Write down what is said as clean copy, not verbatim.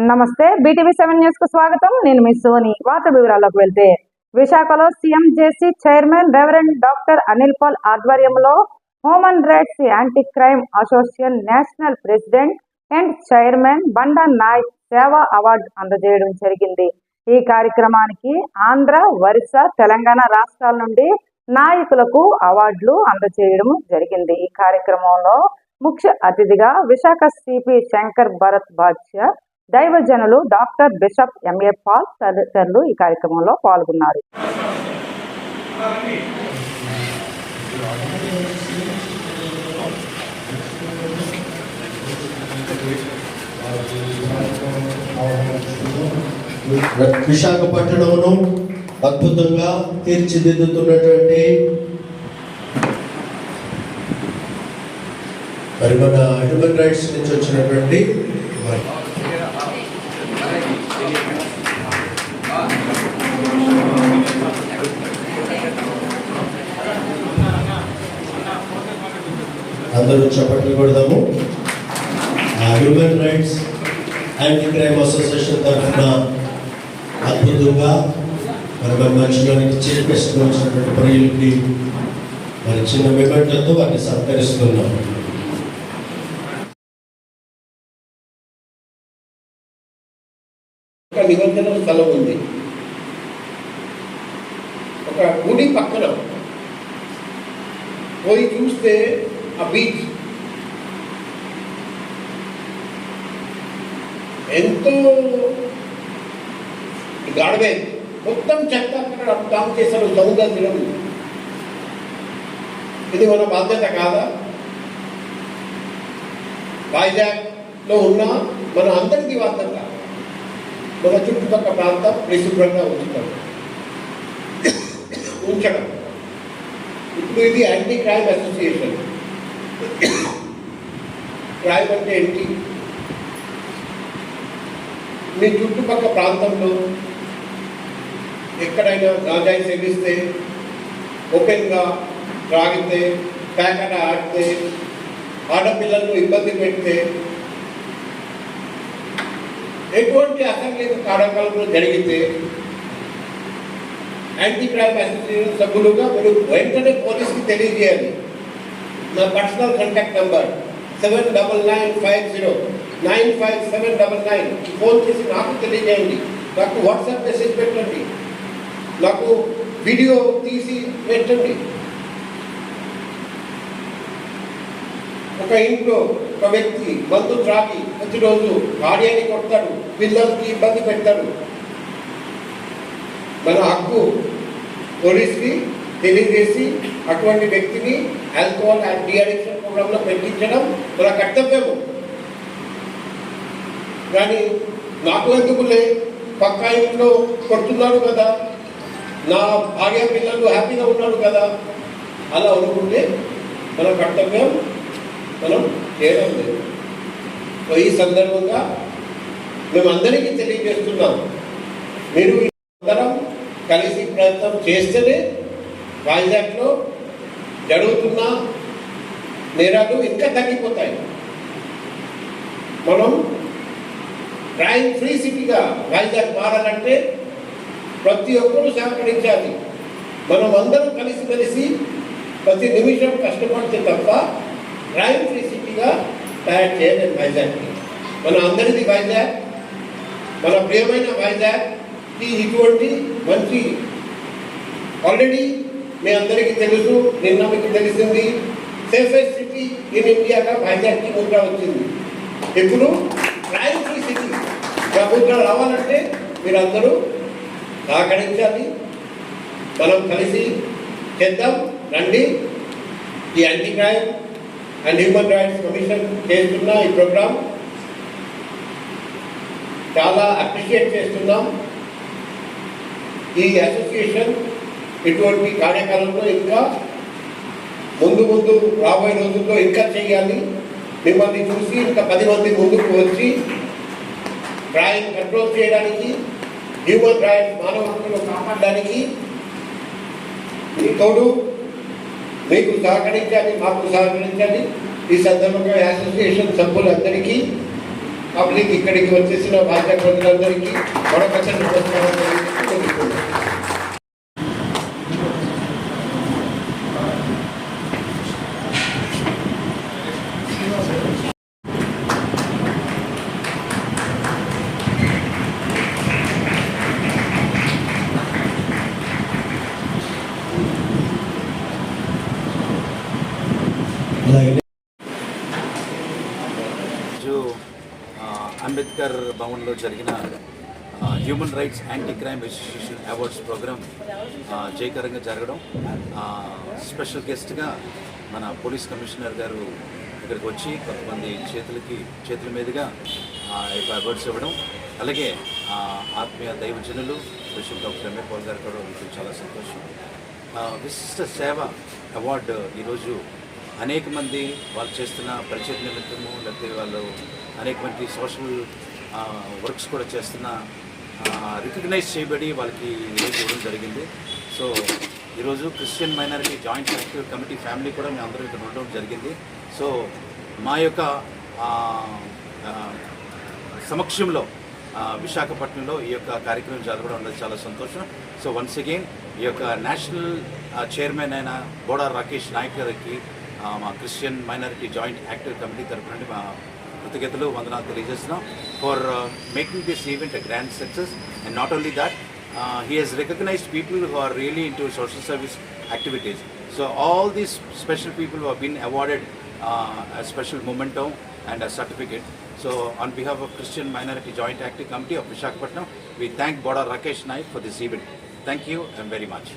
నమస్తే, BTV7 news కు స్వాగతం. నేను మీ సోని. వార్త వివరాల్లోకి వెళ్తే, విశాఖలో CMJC chairman reverend doctor Anil Paul ఆధ్వర్యంలో human rights anti crime association national president and chairman Banda Nayak Seva award అందజేయడం జరిగింది. ఈ కార్యక్రమానికి ఆంధ్ర, ఒరిస్సా, తెలంగాణ రాష్ట్రాల నుండి నాయకులకు అవార్డులు అందజేయడం జరిగింది. ఈ కార్యక్రమంలో ముఖ్య అతిథిగా విశాఖ సిపి శంకర్ భరత్ బాద్షా, దైవజనులు డాక్టర్ బిషప్ MA పాల్ తదితరులు ఈ కార్యక్రమంలో పాల్గొన్నారు. విశాఖపట్నంలో అద్భుతంగా తీర్చిదిద్దుతున్నటువంటి మరి మన హ్యూమన్ రైట్స్ నుంచి వచ్చినటువంటి అందరూ చప్పట్లు కొడదాము. Human rights anti crime association తరఫున అద్భుతంగా మరి మన మనుషులకి చీఫ్ గెస్ట్ వచ్చినటువంటి ప్రజలకి మరి చిన్న మెమెంటోతో వారిని సత్కరిస్తున్నాం. ఒక నిబంధన స్థలం ఉంది, ఒక గుడి పక్కన పోయి చూస్తే ఆ బీచ్ ఎంతో గాడవే మొత్తం చెత్త అక్కడ డామ్ చేశారు సముద్ర తీరం. ఇది మన బాధ్యత కాదా? వైజాగ్లో ఉన్న మన అందరికీ బాధ్యత మన చుట్టుపక్కల ప్రాంతం పరిశుభ్రంగా ఉంచడం. ఇప్పుడు ఇది యాంటీ క్రైమ్ అసోసియేషన్. క్రైమ్ అంటే ఏంటి? మీ చుట్టుపక్కల ప్రాంతంలో ఎక్కడైనా గాంజాయి సేవిస్తే, ఓపెన్గా త్రాగితే, ప్యాకెట్ ఆడితే, ఆడపిల్లలను ఇబ్బంది పెడితే, ఎటువంటి అసంఖ్యాక కార్యకలాపాలు జరిగితే యాంటీ క్రైమ్ అసోసియేషన్ సభ్యులుగా మీరు వెంటనే పోలీసుకి తెలియజేయాలి. నా పర్సనల్ కాంటాక్ట్ నంబర్ 7995095799. ఫోన్ చేసి నాకు తెలియజేయండి. నాకు వాట్సాప్ మెసేజ్ పెట్టండి, నాకు వీడియో తీసి పెట్టండి. ఒక ఇంట్లో ఒక వ్యక్తి మందు త్రాగి ప్రతిరోజు భార్యని కొడతాడు, పిల్లలకి ఇబ్బంది పెడతాడు. మన హక్కు పోలీస్కి తెలియజేసి అటువంటి వ్యక్తిని ఆల్కహాల్ అండ్ డీఅడిక్షన్ ప్రోగ్రాంలో పెట్టించడం మన కర్తవ్యము. కానీ నాకు ఎందుకులే, పక్క ఇంట్లో కొడుతున్నాడు కదా, నా భార్య పిల్లలు హ్యాపీగా ఉన్నాడు కదా, అలా అనుకుంటే మన కర్తవ్యం మనం చేయడం లేదు. ఈ సందర్భంగా మేమందరికీ తెలియజేస్తున్నాం, మీరు అందరం కలిసి ప్రయత్నం చేస్తేనే వైజాగ్లో జరుగుతున్న నేరాలు ఇంకా తగ్గిపోతాయి. మనం క్రైమ్ ఫ్రీ సిటీగా వైజాగ్ మారాలంటే ప్రతి ఒక్కరూ సహకరించాలి. మనం అందరం కలిసి ప్రతి నిమిషం కష్టపడితే తప్ప క్రైమ్ ఫ్రీ సిటీగా తయారు చేయలేదు వైజాగ్ని. మన అందరిది వైజాగ్, మన ప్రియమైన వైజాగ్కి ఇటువంటి మంచి ఆల్రెడీ మీ అందరికీ తెలుసు, నిన్న మీకు తెలిసింది సేఫెస్ట్ సిటీ ఇన్ ఇండియాగా వైజాగ్కి ముద్ర వచ్చింది. ఇప్పుడు క్రైమ్ ఫ్రీ సిటీ ముద్ర రావాలంటే మీరందరూ సహకరించాలి. మనం కలిసి చేద్దాం, రండి. ఈ anti crime and human rights commission చేస్తున్న ఈ ప్రోగ్రాం చాలా అప్రిషియేట్ చేస్తున్నాం. ఈ అసోసియేషన్ ఇటువంటి కార్యక్రమంలో ఇంకా ముందు రాబోయే రోజుల్లో ఇంకా చేయాలి. మిమ్మల్ని చూసి ఇంకా 10 మంది ముందుకు వచ్చి క్రైమ్ కంట్రోల్ చేయడానికి, హ్యూమన్ రైట్స్ మానవ హక్కులు కాపాడడానికి మీ తోడు మీకు సహకరించాలి, మాకు సహకరించాలి. ఈ సందర్భంగా అసోసియేషన్ సభ్యులందరికీ పబ్లిక్ ఇక్కడికి వచ్చేసిన బాధ్యత ప్రజలందరికీ మరొకసారి నమస్కారం తెలియజేస్తున్నాను. అలాగే जो అంబేద్కర్ భవన్లో జరిగిన human rights anti crime association awards program జయకరంగా జరగడం, స్పెషల్ గెస్ట్గా మన పోలీస్ కమిషనర్ గారు ఇక్కడికి వచ్చి కొంతమంది చేతుల మీదుగా ఈ యొక్క అవార్డ్స్ ఇవ్వడం, అలాగే ఆత్మీయ దైవజనులు బిషప్ డాక్టర్ ఎంఏ పాల్ గారు కూడా మీకు చాలా సంతోషం. విశిష్ట సేవ అవార్డు ఈరోజు అనేక మంది వాళ్ళు చేస్తున్న పరిచయ నిమిత్తము, లేకపోతే వాళ్ళు అనేక మంది సోషల్ వర్క్స్ కూడా చేస్తున్న రికగ్నైజ్ చేయబడి వాళ్ళకి ఈరోజు ఇవ్వడం జరిగింది. సో ఈరోజు Christian minority joint active committee family కూడా మేము అందరూ ఇక్కడ ఉండడం జరిగింది. సో మా యొక్క సమక్షంలో విశాఖపట్నంలో ఈ యొక్క కార్యక్రమం జరగడం అనేది చాలా సంతోషం. సో వన్స్ అగైన్ ఈ యొక్క నేషనల్ చైర్మన్ అయిన బోడా రాకేష్ నాయక్ గారికి మా Christian minority joint active committee తరఫు నుండి మా కృతజ్ఞతలు వందనాలు తెలియజేస్తున్నాం for making this event a grand success. And not only that, he has recognized people who are really into social service activities. So all these special people who have been awarded a special memento and a certificate. So on behalf of Christian Minority Joint Active Committee of Visakhapatnam, we thank Boda Rakesh Naik for this event. Thank you very much.